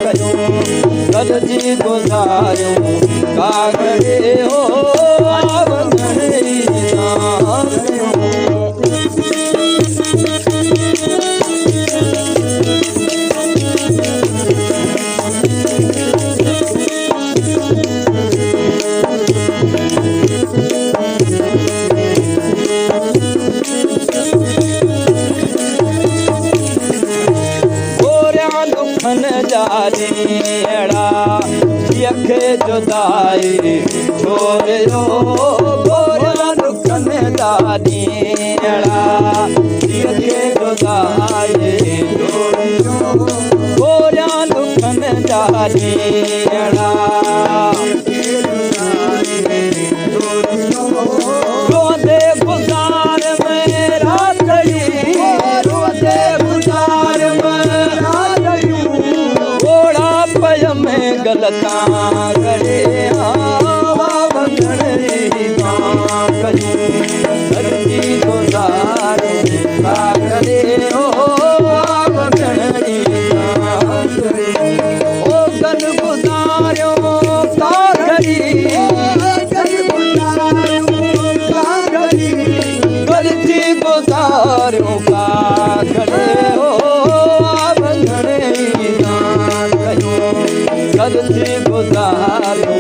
गलजी गुज़ारियूं का करे हो यखे जुदाई छोड़ो गोरा दुखन दानीड़ा यखे जुदाई छोड़ो गोरा दुखन दानीड़ा रोदे गुज़ार मेरा कई रोदे गुज़ार मेरा घोड़ा पय में गलता करे गलती गुज़ार का करे ओ गल गुज़ारियो का करी गलती गुज़ारियो का करे गलती गुज़ारियूं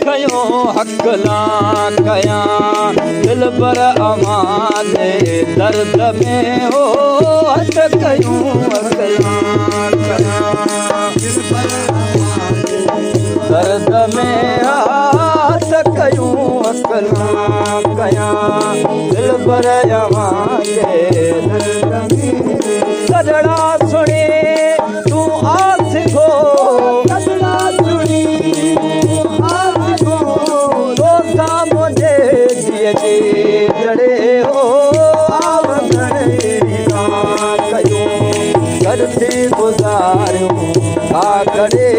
कयो हकला कया दिल पर अमाने दर्द में हो हथ कयूं हकला कया दिल पर दर्द में हाथ कयूं हकला कया दिल पर अमाने दर्द में सजड़ा सुने तू आस को सजड़ा सुनी जड़े हो गलती गुज़ारियूं का करे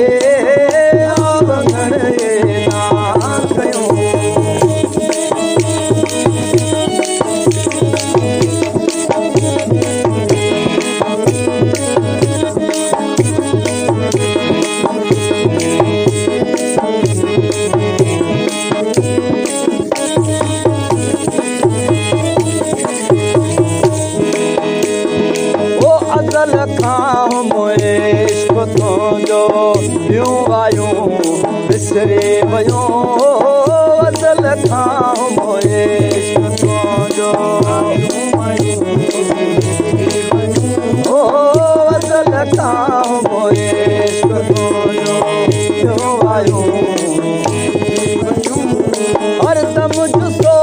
लखां मोए इश्क़ तुंहिंजो ॿियूं आयूं विसरे वियो अज़ल खां मोए इश्क़ तुंहिंजो ओ अज़ल खां मोए इश्क़ तुंहिंजो ॿियूं आयूं हरदम जुसो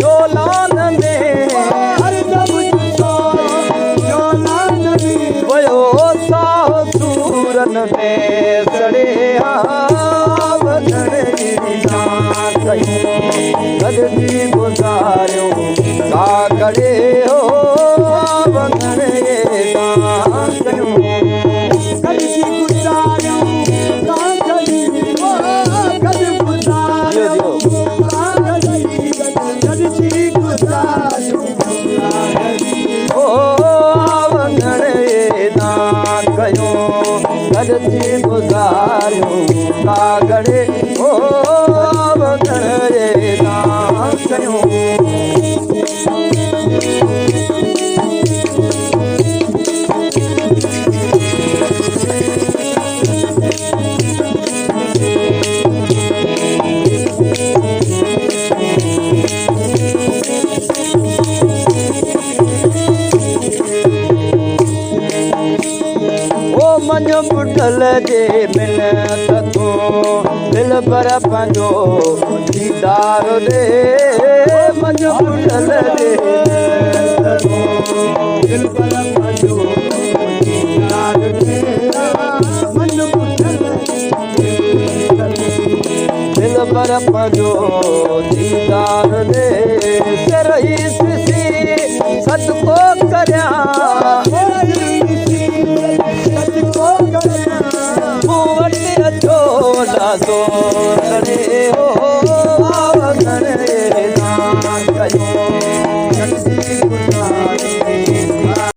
जोलान में सूरन में सड़े गलती गुज़ारियूं का करे हो गलती गुज़ारियूं का करे ओ वगड़े ना कयूं मन बुढ़ल जे मिलत तूं दिल पर पंहिंजो दीदार ॾे मन बुढ़ल जे दिल पर पंहिंजो दीदार ॾे मन बुढ़ल पर पंहिंजो दीदार दे रही सदको करियां मूं वटि अचो ॾाढो